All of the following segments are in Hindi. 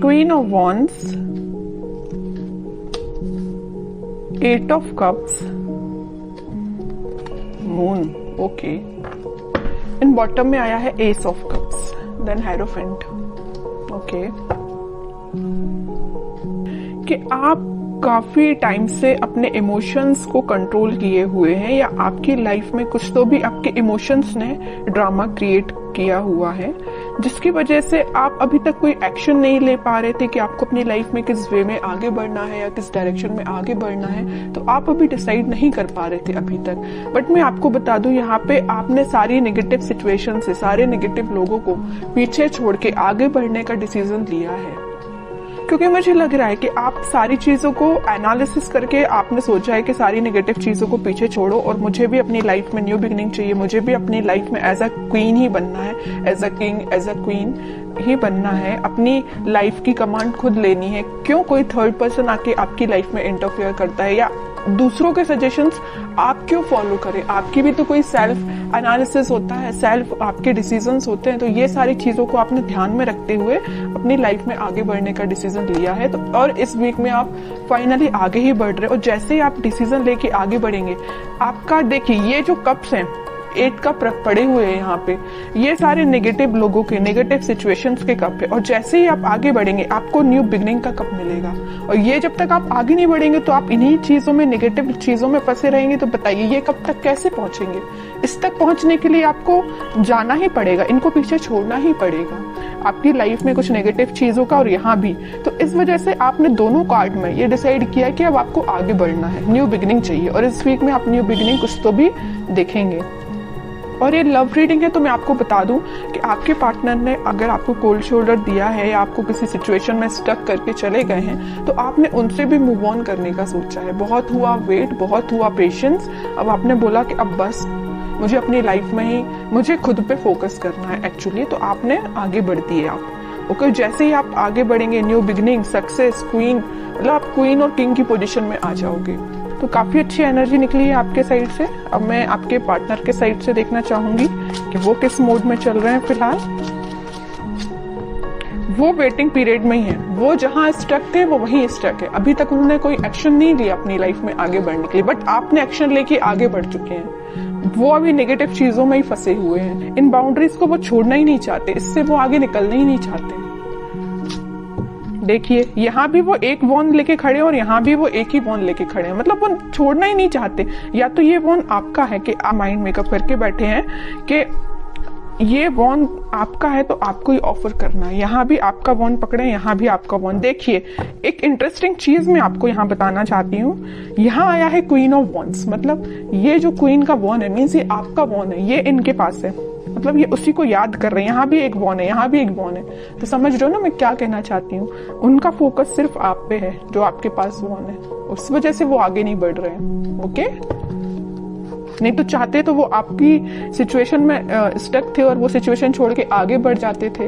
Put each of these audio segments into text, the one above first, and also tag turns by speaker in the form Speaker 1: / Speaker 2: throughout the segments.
Speaker 1: Queen of wands, eight of cups, moon, okay. In bottom में आया है ace of cups, then hierophant, okay. कि आप काफी टाइम से अपने इमोशंस को कंट्रोल किए हुए हैं, या आपकी लाइफ में कुछ तो भी आपके इमोशंस ने ड्रामा क्रिएट किया हुआ है, जिसकी वजह से आप अभी तक कोई एक्शन नहीं ले पा रहे थे कि आपको अपनी लाइफ में किस वे में आगे बढ़ना है या किस डायरेक्शन में आगे बढ़ना है। तो आप अभी डिसाइड नहीं कर पा रहे थे अभी तक। बट मैं आपको बता दूं, यहाँ पे आपने सारी नेगेटिव सिचुएशन से, सारे नेगेटिव लोगों को पीछे छोड़ के आगे बढ़ने का डिसीजन लिया है। क्योंकि मुझे लग रहा है कि आप सारी चीजों को एनालिसिस करके आपने सोचा है कि सारी नेगेटिव चीजों को पीछे छोड़ो और मुझे भी अपनी लाइफ में न्यू बिगिनिंग चाहिए, मुझे भी अपनी लाइफ में एज अ क्वीन ही बनना है, as a king, as a queen ही बनना है, अपनी लाइफ की कमांड खुद लेनी है। क्यों कोई थर्ड पर्सन आके आपकी लाइफ में इंटरफेयर करता है, या दूसरों के सजेशंस आप क्यों फॉलो करें? आपकी भी तो कोई सेल्फ एनालिसिस होता है, सेल्फ आपके डिसीजंस होते हैं। तो ये सारी चीजों को आपने ध्यान में रखते हुए अपनी लाइफ में आगे बढ़ने का डिसीजन लिया है। तो और इस वीक में आप फाइनली आगे ही बढ़ रहे हो, और जैसे ही आप डिसीजन लेके आगे बढ़ेंगे, आपका देखिए ये जो कप्स हैं, 8 कप पड़े हुए हैं यहाँ पे, ये सारे नेगेटिव लोगों के, नेगेटिव सिचुएशंस के कप है। और जैसे ही आप आगे बढ़ेंगे, आपको न्यू बिगनिंग का कप मिलेगा। और ये जब तक आप आगे नहीं बढ़ेंगे तो आप इन्हीं चीजों में, नेगेटिव चीजों में फंसे रहेंगे। तो बताइए ये कब तक कैसे पहुंचेंगे? इस तक पहुंचने के लिए आपको जाना ही पड़ेगा, इनको पीछे छोड़ना ही पड़ेगा, आपकी लाइफ में कुछ नेगेटिव चीजों का और यहाँ भी। तो इस वजह से आपने दोनों कार्ड में ये डिसाइड किया कि अब आपको आगे बढ़ना है, न्यू बिगनिंग चाहिए। और इस वीक में आप न्यू बिगनिंग कुछ तो भी देखेंगे। और ये लव रीडिंग है, तो मैं आपको बता दूं कि आपके पार्टनर ने अगर आपको कोल्ड शोल्डर दिया है या आपको किसी सिचुएशन में स्टक करके चले गए हैं, तो आपने उनसे भी मूव ऑन करने का सोचा है। बहुत हुआ वेट, बहुत हुआ पेशेंस, अब आपने बोला कि अब बस मुझे अपनी लाइफ में ही, मुझे खुद पे फोकस करना है एक्चुअली। तो आपने आगे बढ़ दिए आप, ओके। जैसे ही आप आगे बढ़ेंगे, न्यू बिगनिंग, सक्सेस, क्वीन, मतलब आप क्वीन और किंग की पोजीशन में आ जाओगे। तो काफी अच्छी एनर्जी निकली है आपके साइड से। अब मैं आपके पार्टनर के साइड से देखना चाहूंगी कि वो किस मोड में चल रहे हैं फिलहाल। वो वेटिंग पीरियड में ही है, वो जहां स्टक थे वो वहीं स्टक है। अभी तक उन्होंने कोई एक्शन नहीं लिया अपनी लाइफ में आगे बढ़ने के लिए, बट आपने एक्शन लेके आगे बढ़ चुके हैं। वो अभी नेगेटिव चीजों में ही फंसे हुए हैं, इन बाउंड्रीज को वो छोड़ना ही नहीं चाहते, इससे वो आगे निकलना ही नहीं चाहते। देखिए यहाँ भी वो एक वॉन लेके खड़े हैं और यहाँ भी वो एक ही वॉन लेके खड़े हैं, मतलब वो छोड़ना ही नहीं चाहते। या तो ये वॉन आपका है कि आप माइंड मेकअप करके बैठे हैं कि ये वॉन आपका है तो आपको ही ऑफर करना है। यहाँ भी आपका वॉन पकड़े, यहाँ भी आपका वॉन। देखिए एक इंटरेस्टिंग चीज मैं आपको यहाँ बताना चाहती हूँ। यहाँ आया है क्वीन ऑफ वॉन्ड्स, मतलब ये जो क्वीन का वॉन है, मीन्स ये आपका वॉन है, ये इनके पास है, मतलब ये उसी को याद कर रहे हैं। यहाँ भी एक वॉन है, यहाँ भी एक वॉन है। तो समझ रहे हो ना मैं क्या कहना चाहती हूँ? उनका फोकस सिर्फ आप पे है, जो आपके पास वॉन है, उस वजह से वो आगे नहीं बढ़ रहे हैं, ओके। नहीं तो चाहते तो वो आपकी सिचुएशन में स्टक थे और वो सिचुएशन छोड़ के आगे बढ़ जाते थे,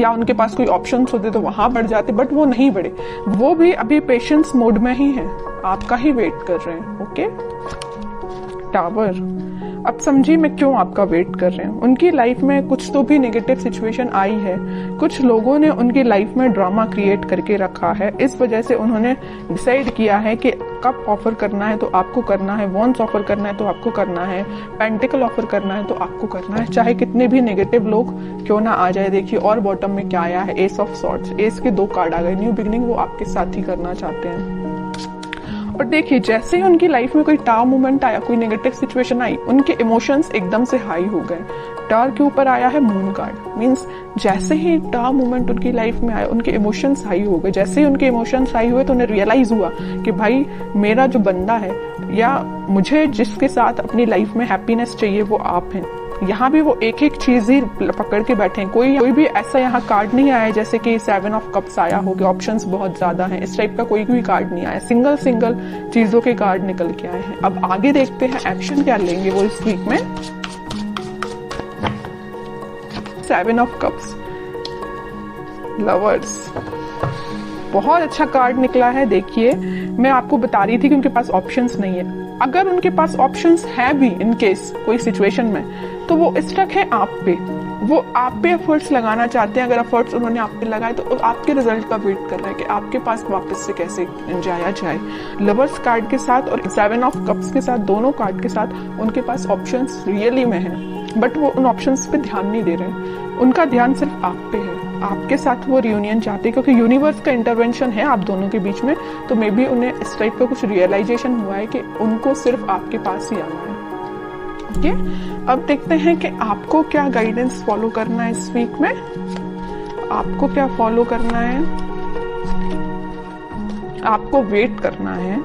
Speaker 1: या उनके पास कोई ऑप्शंस होते तो वहां बढ़ जाते, बट वो नहीं बढ़े। वो भी अभी पेशेंस मोड में ही है, आपका ही वेट कर रहे हैं, ओके। टावर, अब समझिए मैं क्यों आपका वेट कर रहे हैं। उनकी लाइफ में कुछ तो भी नेगेटिव सिचुएशन आई है, कुछ लोगों ने उनकी लाइफ में ड्रामा क्रिएट करके रखा है। इस वजह से उन्होंने डिसाइड किया है कि कप ऑफर करना है तो आपको करना है, वॉन्स ऑफर करना है तो आपको करना है, पेंटिकल ऑफर करना है तो आपको करना है, चाहे कितने भी नेगेटिव लोग क्यों ना आ जाए। देखिए और बॉटम में क्या आया है, एस ऑफ सॉर्ड्स, एस के 2 कार्ड आ गए। न्यू बिगनिंग वो आपके साथ ही करना चाहते हैं। और देखिए जैसे ही उनकी लाइफ में कोई टावर मोमेंट आया, कोई नेगेटिव सिचुएशन आई, उनके इमोशंस एकदम से हाई हो गए। टावर के ऊपर आया है मून कार्ड, मींस जैसे ही टावर मोमेंट उनकी लाइफ में आया, उनके इमोशंस हाई हो गए। जैसे ही उनके इमोशंस हाई हुए तो उन्हें रियलाइज हुआ कि भाई मेरा जो बंदा है, या मुझे जिसके साथ अपनी लाइफ में हैप्पीनेस चाहिए, वो आप हैं। यहाँ भी वो एक एक चीज ही पकड़ के बैठे हैं। कोई भी ऐसा यहाँ कार्ड नहीं आया जैसे कि 7 ऑफ कप्स आया हो कि ऑप्शंस बहुत ज्यादा हैं, इस टाइप का कोई भी कार्ड नहीं आया। सिंगल सिंगल चीजों के कार्ड निकल के आए हैं। अब आगे देखते हैं एक्शन क्या लेंगे वो इस वीक में। 7 ऑफ कप्स, लवर्स, बहुत अच्छा कार्ड निकला है। देखिए मैं आपको बता रही थी कि उनके पास ऑप्शंस नहीं है। अगर उनके पास ऑप्शंस है भी इन केस कोई सिचुएशन में, तो वो स्टक है आप पे। वो आप पे एफर्ट्स लगाना चाहते हैं। अगर एफर्ट्स उन्होंने आप पे लगाए तो आपके रिजल्ट का वेट कर रहा है कि आपके पास वापस से कैसे जाया जाए। लवर्स कार्ड के साथ और 7 ऑफ कप्स के साथ, दोनों कार्ड के साथ उनके पास ऑप्शंस रियली में हैं, बट वो उन ऑप्शंस पे ध्यान नहीं दे रहे हैं। उनका ध्यान सिर्फ आप पे है, आपके साथ वो रियूनियन चाहते हैं, क्योंकि यूनिवर्स का इंटरवेंशन है आप दोनों के बीच में। तो मे बी उन्हें इस टाइप का कुछ रियलाइजेशन हुआ है कि उनको सिर्फ आपके पास ही आना है। ओके, अब देखते हैं कि आपको क्या गाइडेंस फॉलो करना है इस वीक में। आपको क्या फॉलो करना है? आपको वेट करना है।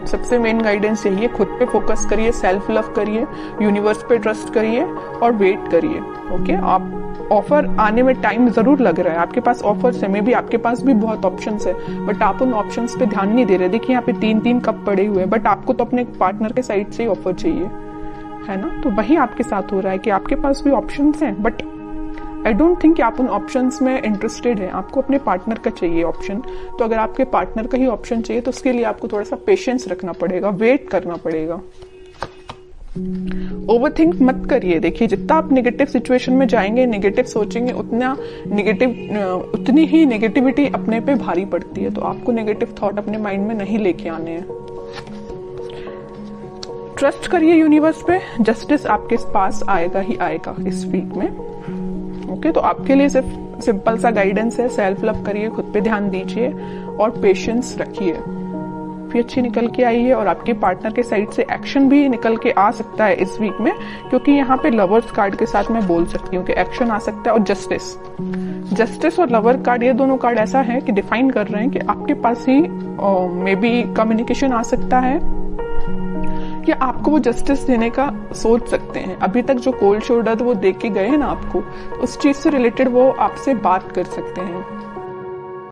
Speaker 1: सबसे मेन गाइडेंस यही है, खुद पे फोकस करिए, सेल्फ लव करिए, यूनिवर्स पे ट्रस्ट करिए और वेट करिए। ओके, आप ऑफर आने में टाइम जरूर लग रहा है, आपके पास ऑफर्स है, मे बी आपके पास भी बहुत ऑप्शंस है, बट आप उन ऑप्शंस पे ध्यान नहीं दे रहे। देखिए यहाँ पे 3-3 कप पड़े हुए हैं, बट आपको तो अपने पार्टनर के साइड से ही ऑफर चाहिए, है ना। तो वही आपके साथ हो रहा है कि आपके पास भी ऑप्शंस हैं, बट आई डोंट थिंक कि आप उन ऑप्शंस में इंटरेस्टेड हैं। आपको अपने पार्टनर का चाहिए ऑप्शन। तो अगर आपके पार्टनर का ही ऑप्शन चाहिए तो उसके लिए आपको थोड़ा सा पेशेंस रखना पड़ेगा, वेट करना पड़ेगा। ओवरथिंक मत करिए। देखिए जितना आप नेगेटिव सिचुएशन में जाएंगे, नेगेटिव सोचेंगे, उतनी ही नेगेटिविटी अपने पे भारी पड़ती है। तो आपको नेगेटिव थॉट अपने माइंड में नहीं लेके आने हैं। ट्रस्ट करिए यूनिवर्स पे, जस्टिस आपके पास आएगा ही आएगा इस वीक में। ओके, तो आपके लिए सिर्फ सिंपल सा गाइडेंस है, सेल्फ लव करिए, खुद पे ध्यान दीजिए और पेशेंस रखिए। भी अच्छी निकल के आई है और आपके पार्टनर के साइड से एक्शन भी निकल के आ सकता है इस वीक में, क्योंकि यहाँ पे लवर्स कार्ड के साथ मैं बोल सकती हूँ कि एक्शन आ सकता है। और जस्टिस और लवर कार्ड, ये दोनों कार्ड ऐसा है कि डिफाइन कर रहे हैं कि आपके पास ही मे बी कम्युनिकेशन आ सकता है या आपको वो जस्टिस देने का सोच सकते हैं। अभी तक जो कोल्ड शोल्डर वो दे के गए हैं ना आपको, उस चीज से रिलेटेड वो आपसे बात कर सकते हैं।